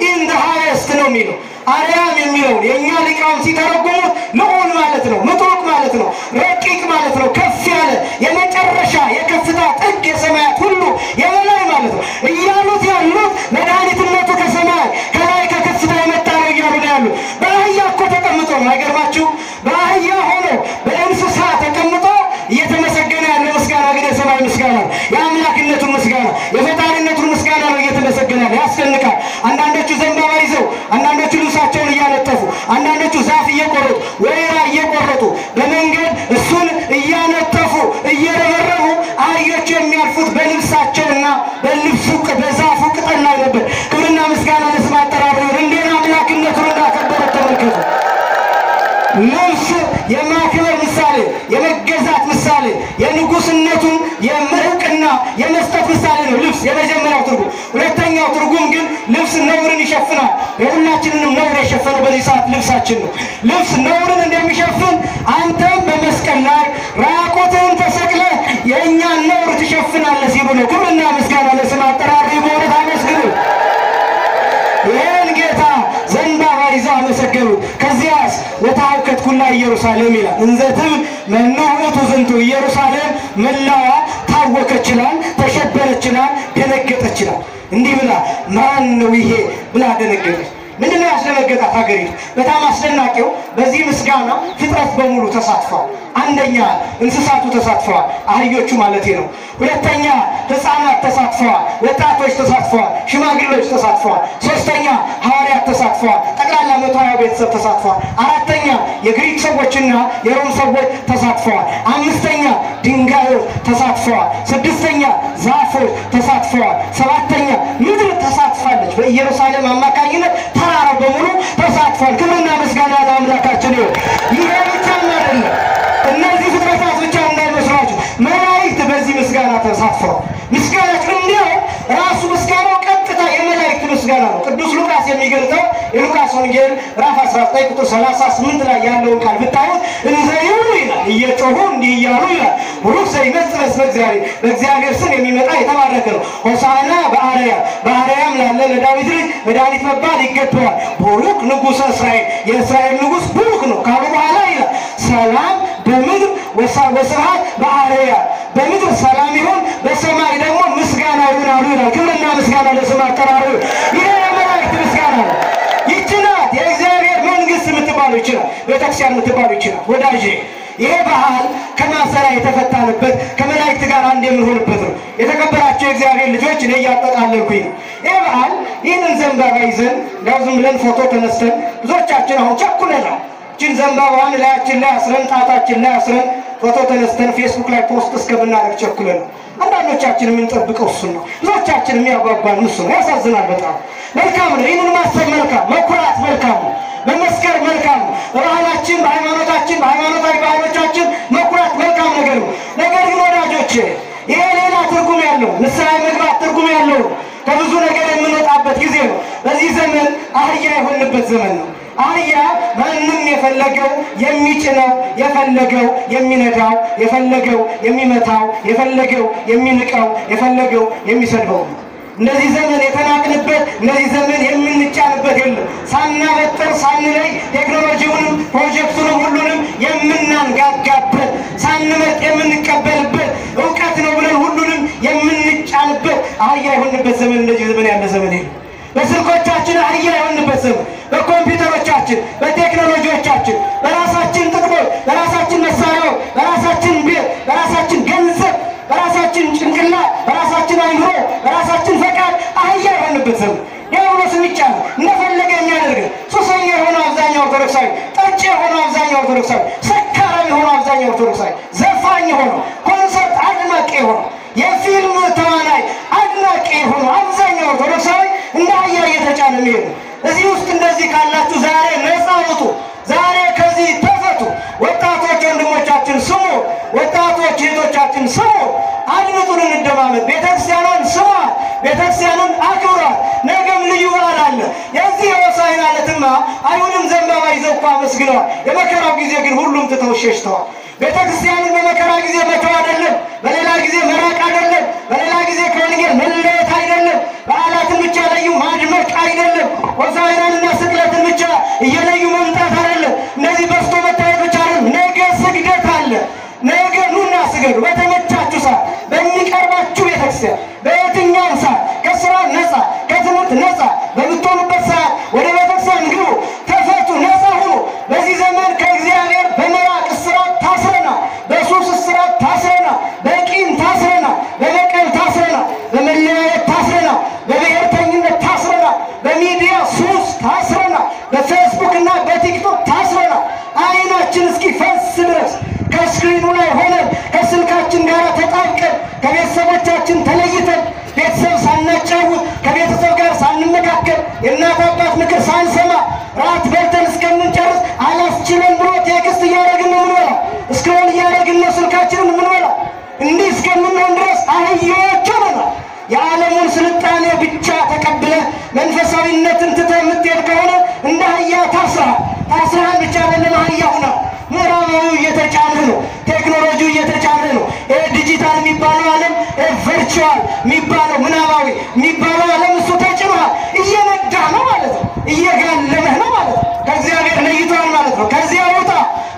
Speaker 1: ኢን ዘ ሃይስት ነው የሚለው። አርያም የሚለውን የእኛ ሊቃውንት ሲተረጉሙት ልዑል ማለት ነው፣ ምጡቅ ማለት ነው፣ ረቂቅ ማለት ነው፣ ከፍ ያለ የመጨረሻ የከፍታ ጥግ የሰማያት ሁሉ የበላይ ማለት ነው እያሉት ያሉት መድኃኒትነቱ ከሰማይ ከላይ ከከፍታ የመጣ ነው እያሉ ነው ያሉት። በአህያ እኮ ተቀምጦ ነው። አይገርማችሁ? በአህያ ሆኖ በእንስሳ ተቀምጦ እየተመሰገነ ያለ ምስጋና ግን የሰማይ ምስጋና ነው። የአምላክነቱን ምስጋና የፈጣሪነቱን ምስጋና ነው እየተመሰገነ ያለ። ያስደንቃል። አንዳንዶቹ ዘንባባ ይዘው፣ አንዳንዶቹ ልብሳቸውን እያነጠፉ፣ አንዳንዶቹ ዛፍ እየቆረጡ ወይራ እየቆረጡ በመንገድ እሱን እያነጠፉ እየረበረቡ አህዮቹ የሚያልፉት በልብሳቸውና በልብሱ በዛፉ ቅጠል ላይ ነበር። ክብርና ምስጋና ለስሙ አጠራሩ እንዴት አምላክነቱን እንዳከበረ ተመልከቱ። ልብስ የማክበር ምሳሌ፣ የመገዛት ምሳሌ፣ የንጉስነቱን የምርቅና የመስጠት ምሳሌ ነው ልብስ የመጀመሪያው ትርጉም። ሁለተኛው ትርጉም ግን ልብስ ነውርን ይሸፍናል። የሁላችንንም ነውር የሸፈነው በዚህ ሰዓት ልብሳችን ነው። ልብስ ነውርን እንደሚሸፍን አንተም በመስቀል ላይ ራቁትህን ተሰቅለህ የእኛን ነውር ትሸፍናለህ ሲሉ ነው። ክብርና ምስጋና ለስሙ አጠራሩ በእውነት አመስግኑ። ይህን ጌታ ዘንባባ ይዘው አመሰገኑ። ከዚያስ ወታውከት ኩላ ኢየሩሳሌም ይላል እንዘትም መናወቱ ዝንቱ ኢየሩሳሌም መላዋ ታወከችላል፣ ተሸበረችላል፣ ደነገጠችላል። እንዲህ ብላ ማን ነው ይሄ ብላ ደነገጠች። ምንድነው ያስደነገጣት ሀገሪቱ? በጣም አስደናቂው በዚህ ምስጋና ፍጥረት በሙሉ ተሳትፏል። አንደኛ እንስሳቱ ተሳትፈዋል፣ አህዮቹ ማለት ነው። ሁለተኛ ህፃናት ተሳትፈዋል፣ ወጣቶች ተሳትፈዋል፣ ሽማግሌዎች ተሳትፈዋል። ሶስተኛ ሐዋርያት ተሳትፈዋል፣ ጠቅላላ 120 ቤተሰብ ተሳትፈዋል። አራተኛ የግሪክ ሰዎችና የሮም ሰዎች ተሳትፈዋል። አምስተኛ ድንጋዮች ተሳትፈዋል። ስድስተኛ ዛፎች ተሳትፈዋል። ሰባተኛ ምድር ተሳትፋለች። በኢየሩሳሌም አማካኝነት ተራራው በሙሉ ተሳትፏል። ክብርና ምስጋና ለአምላካችን ይሁን። ይሄ ብቻ አይደለም፣ እነዚህ ፍጥረታት ብቻ እንዳይመስላችሁ መላእክት በዚህ ምስጋና ተሳትፈዋል። ምስጋናቸው እንዲያው ራሱ ምስጋናው ቀጥታ የመላእክት ምስጋና ነው። ቅዱስ ሉቃስ የሚገልጸው የሉቃስ ወንጌል ምዕራፍ 19 ቁጥር 38 ላይ ያለውን ቃል ብታዩት እንዘይሉ ይላል፣ እየጮሁ እንዲህ እያሉ ይላል ቡሩክ ዘይመጽእ በስመ እግዚአብሔር፣ በእግዚአብሔር ስም የሚመጣ የተባረከ ነው። ሆሳዕና በአርያም፣ በአርያም ላለ ለዳዊት ልጅ መድኃኒት መባል ይገባዋል። ቡሩክ ንጉሠ እስራኤል፣ የእስራኤል ንጉሥ ቡሩክ ነው ካሉ በኋላ ይላል ሰላም በምድር ወስብሐት በአርያም፣ በምድር ሰላም ይሁን በሰማይ ደግሞ ምስጋና ይሁን አሉ ይላል። ክብርና ምስጋና ለስሙ አጠራሩ። ይሄ የመላእክት ምስጋና ነው። ይህች ናት የእግዚአብሔር መንግስት የምትባሉ ይችላል፣ ቤተክርስቲያን የምትባሉ ይችላል። ወዳጄ ይሄ ባህል ከማሰሪያ የተፈታንበት ከመላእክት ጋር አንድ የምንሆንበት ነው። የተከበራችሁ የእግዚአብሔር ልጆች እኔ እያጠቃለልኩኝ ነው። ይሄ ባህል ይህንን ዘንባባ ይዘን እንዳው ዝም ብለን ፎቶ ተነስተን ብዙዎቻችን አሁን ቸኩለናል። እችን ዘንባባዋን ላያችን ላይ አስረን ጣታችን ላይ አስረን ፎቶ ተነስተን ፌስቡክ ላይ ፖስት እስከምናደርግ ቸኩለናል። አንዳንዶቻችን የምንጠብቀው እሱን ነው። ብዙዎቻችን የሚያጓጓን እሱ ነው። ያሳዝናል በጣም። መልካም ነው ይህንን ማሰብ መልካም፣ መኩራት መልካም ነው፣ መመስከር መልካም ነው። በባህላችን በሃይማኖታችን በሃይማኖታዊ ባህሎቻችን መኩራት መልካም ነገር ነው። ነገር ግን ወዳጆቼ ይሄ ሌላ ትርጉም ያለው ንስሐ መግባት ትርጉም ያለው ከብዙ ነገር የምንወጣበት ጊዜ ነው። በዚህ ዘመን አህያ የሆንበት ዘመን ነው። አህያ ማንም የፈለገው የሚጭነው፣ የፈለገው የሚነዳው፣ የፈለገው የሚመታው፣ የፈለገው የሚንቀው፣ የፈለገው የሚሰድበው ነው። እነዚህ ዘመን የተናቅንበት፣ እነዚህ ዘመን የምንጫንበት የለም። ሳናበጥር ሳንለይ ቴክኖሎጂውንም ፕሮጀክቱንም ሁሉንም የምናንጋጋበት፣ ሳንመጥ የምንቀበልበት፣ እውቀት ነው ብለን ሁሉንም የምንጫንበት አህያ የሆንበት ዘመን እንደዚህ ዘመን ያለ ዘመን የለም። በስልኮቻችን አህያ የሆንበት ዘመን፣ በኮምፒውተሮቻችን በቴክኖሎጂዎቻችን በራሳችን ጥቅሞች በራሳችን መሳሪያዎች በራሳችን ቤት በራሳችን ገንዘብ በራሳችን ጭንቅላት በራሳችን አይምሮ በራሳችን ፈቃድ አህያ የሆንበት ዘመን የሆነስ ይቻላል እንደፈለገ የሚያደርግ ሱሰኛ የሆነው አብዛኛው ኦርቶዶክሳዊ፣ ጠጪ የሆነው አብዛኛው ኦርቶዶክሳዊ፣ ሰካራም የሆነው አብዛኛው ኦርቶዶክሳዊ፣ ዘፋኝ የሆነው ኮንሰርት አድናቂ የሆነው የፊልም ተዋናይ አድናቂ የሆነው አብዛኛው ኦርቶዶክሳዊ እንደ አህያ እየተጫነ የሚሄዱ እዚህ ውስጥ እንደዚህ ካላችሁ ዛሬ ነፃ ውጡ። ዛሬ ከዚህ ተፈቱ። ወጣቶች ወንድሞቻችን ስሙ፣ ወጣቶች እህቶቻችን ስሙ። አድምጡን፣ እንደማመጥ ቤተክርስቲያኑን ስሙ፣ ቤተክርስቲያኑን አክብሯት። ነገም ልዩ በዓል አለ። የዚህ የሆሳዕና ዕለትማ አይሁድም ዘንባባ ይዘው እኮ አመስግነዋል። የመከራው ጊዜ ግን ሁሉም ትተው ሸሽተዋል። ቤተክርስቲያንን በመከራ ጊዜ መተው አይደለም፣ በሌላ ጊዜ መራቅ አይደለም፣ በሌላ ጊዜ ከወንጌል መለየት አይደለም፣ በዓላትን ብቻ ለዩ ማድመቅ አይደለም፣ ሆሳዕናንና ስቅለትን ብቻ እየለዩ መምጣት አይደለም። እነዚህ በስቶ መታየት ብቻ አይደለም። ነገ ስግደት አለ። ነገ ኑና ስገዱ በተመቻችሁ ሰዓት፣ በሚቀርባችሁ ቤተክርስቲያን በየትኛውም ሰዓት፣ ከስራ ነፃ ከትምህርት ነፃ በምትሆኑበት ሰዓት ወደ ቤተክርስቲያን ግቡ፣ ተፈቱ፣ ነፃ ሁኑ። በዚህ ዘመን ከእግዚአብሔር በመራቅ እስራት ታስረናል፣ በሱስ እስራት ታስረናል፣ በቂም ታስረናል፣ በበቀል ታስረናል፣ በመለያየት ታስረናል፣ በብሔርተኝነት ታስረናል፣ በሚዲያ ሱስ ታስረናል፣ በፌስቡክ እና በቲክቶክ ታስረናል። አይናችን እስኪፈስ ድረስ ከስክሪኑ ላይ ሆነን ከስልካችን ጋር ተጣብቀን ከቤተሰቦቻችን መንፈሳዊነትን ትተህ የምትሄድ ከሆነ እንደ አህያ ታስረሃል ብቻ አይደለም አህያው ነው ምዕራባዊ እየተጫነ ነው ቴክኖሎጂ እየተጫነ ነው ዲጂታል የሚባለው ዓለም ቨርቹዋል የሚባለው ምናባዊ የሚባለው ዓለም እሱ ተጭኗል እየነዳ ነው ማለት ነው እየጋለመህ ነው ማለት ነው ከእግዚአብሔር ለይቷል ማለት ነው ከዚያ ቦታ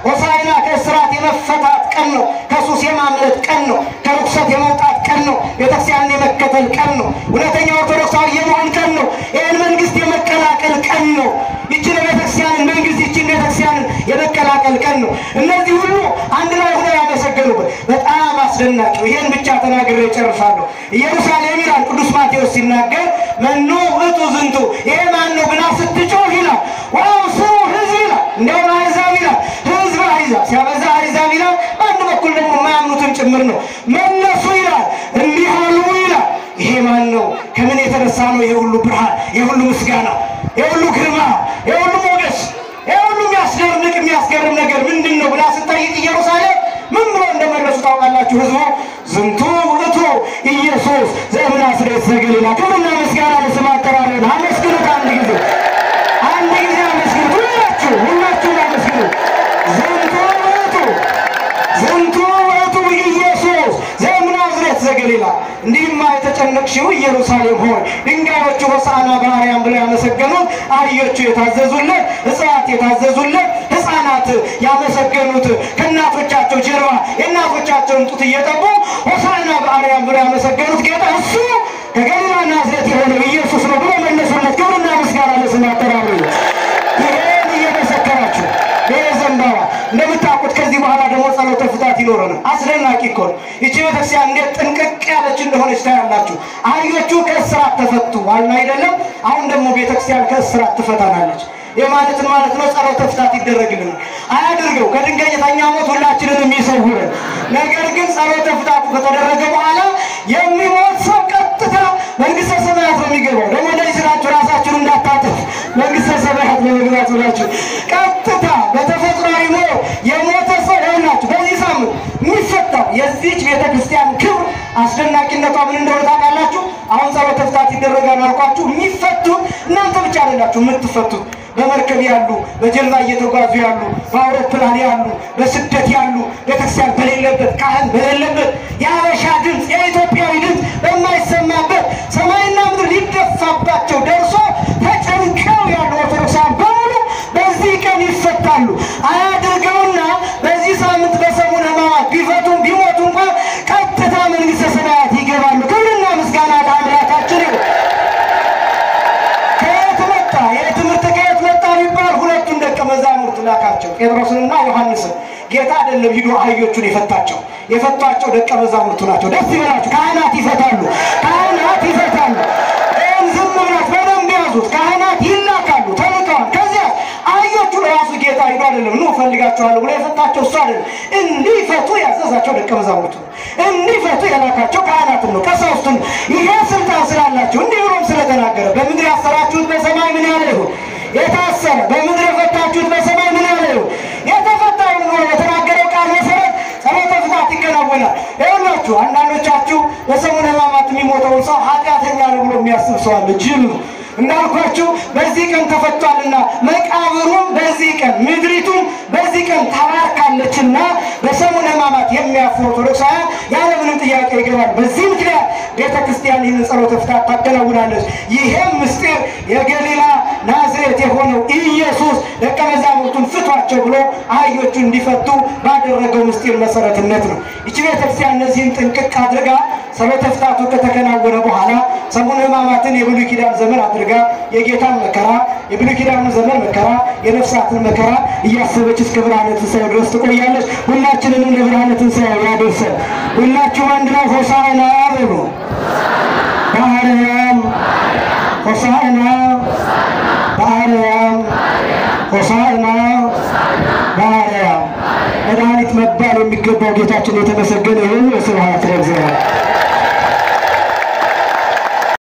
Speaker 1: ሆሳዕና ከእስራት የመፈታት ቀን ነው ከሱስ የማምለጥ ቀን ነው ከርኩሰት የመውጣት ቀን ነው ቤተክርስቲያንን የመከተል ቀን ነው እውነተኛ ኦርቶዶክሳዊ የመሆን ቀን ነው ይህን መንግስት የመቀላቀል ቀን ነው ይችን ቤተክርስቲያንን መንግስት ይችን ቤተክርስቲያንን የመቀላቀል ቀን ነው እነዚህ ሁሉ አንድ ላይ ሆነው ያመሰገኑበት በጣም አስደናቂው ይሄን ብቻ ተናግሬ ጨርሳለሁ ኢየሩሳሌም ይላል ቅዱስ ማቴዎስ ሲናገር መኑ ውእቱ ዝንቱ ይሄ ማን ነው ብላ ስትጮህ ይላል ዋው ስሙ ህዝብ ይላል እንደው አሕዛብ ይላል ህዝብ አሕዛብ ሲያበዛ አሕዛብ ይላል አንድ በኩል ደግሞ የማያምኑትም ጭምር ነው መለሱ ይላል እንዲህ አሉ ይላል ይሄ ማን ነው ከምን የተነሳ ነው ይሄ ሁሉ ብርሃን ይሄ ሁሉ ምስጋና ይሄ ሁሉ ግርማ ይሄ ሁሉ ሞገስ ይሄ ሁሉ የሚያስገርም ነገር ምንድነው ብላ ስትጠይቅ ኢየሩሳሌም ምን ብሎ እንደመለሱ ታውቃላችሁ ህዝቡ ዝንቱ ውእቱ ኢየሱስ ዘናዝሬት ዘገሊላ ክብርና ምስጋና ለስሙ አጠራሩ አመስግኑት አንድ ጊዜ አመስግኑት ሁላችሁ አመስግኑ ዝንቱ ውእቱ ኢየሱስ ዘናዝሬት ዘገሊላ እንዲህማ የተጨነቅሽው ኢየሩሳሌም ሆይ ድንጋዮቹ ሆሳዕና በአርያም ብለው ያመሰገኑት አህዮቹ የታዘዙለት እጽዋት የታዘዙለት ሕፃናት ያመሰገኑት ከእናቶቻቸው ጀርባ የእናቶቻቸውን ጡት እየጠቡ ሆሳዕና በአርያም ብለው ያመሰገኑት ጌታ እሱ ከገሊላ ናዝሬት የሆነው ኢየሱስ ነው ብሎ መለሱለት ክብርና ምስጋና ለስሙ አጠራሩ ይሄን እየመሰከራችሁ ዘንባባ እንደምታውቁት ከዚህ በኋላ ደግሞ ጸሎተ ፍታት ይኖረናል አስደናቂ እኮ ይህች ቤተክርስቲያን እንዴት ጥንቅቅ ያለች እንደሆነች ታያላችሁ አህዮቹ ከእስራት ተፈቱ ዋልና አይደለም አሁን ደግሞ ቤተክርስቲያን ከእስራት ትፈታናለች የማለትን ማለት ነው ጸሎተ ፍታት ይደረግልናል አያድርገው ከድንገተኛ ሞት ሁላችንንም ይሰውረን ነገር ግን ጸሎተ ፍታቱ ከተደረገ በኋላ የሚሞት ሰው ቀጥታ መንግስተ ሰማያት ነው የሚገባው ደግሞ እንደዚህ ስላችሁ ራሳችሁን እንዳታጠፉ መንግስተ ሰማያት ነው የሚገባው ብላችሁ ቀጥታ በተፈጥሯዊ ነው የሞተ ሰው ሆናችሁ በዚህ ሳምንት የሚፈታው የዚህች ቤተክርስቲያን ክብር አስደናቂነቷ ምን እንደሆነ ታውቃላችሁ አሁን ጸሎተ ፍታት ይደረጋል አልኳችሁ የሚፈቱ እናንተ ብቻ አይደላችሁ የምትፈቱት በመርከብ ያሉ በጀልባ እየተጓዙ ያሉ በአውሮፕላን ያሉ በስደት ያሉ ቤተክርስቲያን በሌለበት ካህን በሌለበት የአበሻ ድምፅ የኢትዮጵያዊ ድምፅ በማይሰማበት ሰማይና ምድር ሊደፋባቸው ደርሶ ተጨንቀው ያሉ ኦርቶዶክሳውያን በሙሉ በዚህ ቀን ይፈታሉ አያድርገውና በዚህ ሳምንት በሰሙነ ሕማማት ቢፈቱም ቢሞቱ እንኳን ቀጥታ መንግስተ ሰማያት ይገባሉ ክብርና ምስጋና ለአምላካችን ይሁን ሁለቱም ደቀ መዛሙርት ላካቸው ጴጥሮስንና ዮሐንስን ጌታ አይደለም ሂዶ አህዮቹን የፈቷቸው ደቀ መዛሙርቱ ናቸው ደስ ይበላችሁ ካህናት ይፈታሉ ዝም ብላችሁ በደንብ ያዙት ካህናት ይላካሉ ተልከዋል ከዚያ አህዮቹ ራሱ ጌታ ሂዶ አይደለም ነው ፈልጋቸዋለሁ ብሎ የፈታቸው እሱ አይደለም እንዲፈቱ ያዘዛቸው ደቀ መዛሙርቱ እንዲፈቱ የላካቸው ካህናት ነው ቀሳውስቱ ይሄ ስልጣን ስላላቸው እንዲህ ብሎም ስለተናገረ በምድር ያሰራችሁት በሰማይ ምን ያለ ይሁን የታሰረ በምድር የፈታችሁት በሰማይ ምን ያለ ይሁን የተፈታው ነው የተናገረው ቃል መሰረት ጸሎተ ፍታት ይከናወናል ይኸውላችሁ አንዳንዶቻችሁ በሰሙነ ሕማማት የሚሞተውን ሰው ኃጢአተኛ ነው ብሎ የሚያስብ ሰው አለ ጅል ነው እንዳልኳችሁ በዚህ ቀን ተፈቷልና መቃብሩም በዚህ ቀን ምድሪቱም በዚህ ቀን ተባርካለችና በሰሙነ ሕማማት የሚያፍሩ ኦርቶዶክሳውያን ያለምንም ጥያቄ ይገባል በዚህ ምክንያት ቤተክርስቲያን ይህን ጸሎተ ፍታት ታከናውናለች ይሄም ምስጢር የገሊላ ናዝሬት የሆነው ኢየሱስ ደቀ መዛሙርቱን ፍቷቸው ብሎ አህዮቹ እንዲፈቱ ባደረገው ምስጢር መሰረትነት ነው ይህች ቤተክርስቲያን እነዚህን ጥንቅቅ አድርጋ ጸሎተ ፍታቱ ከተከናወነ በኋላ ሰሙነ ሕማማትን የብሉይ ኪዳን ዘመን አድርጋ የጌታን መከራ የብሉይ ኪዳን ዘመን መከራ የነፍሳትን መከራ እያሰበች እስከ ብርሃነ ትንሣኤ ድረስ ትቆያለች ሁላችንንም ለብርሃነ ትንሣኤ ያደርሰን ሁላችሁ አንድ ላይ ሆሳዕና በሉ በአርያም ሆሳዕና በአርያም ሆሳዕና በአርያም መድኃኒት መባል የሚገባው ጌታችን የተመሰገነ ይሁን ስብሐት ለእግዚአብሔር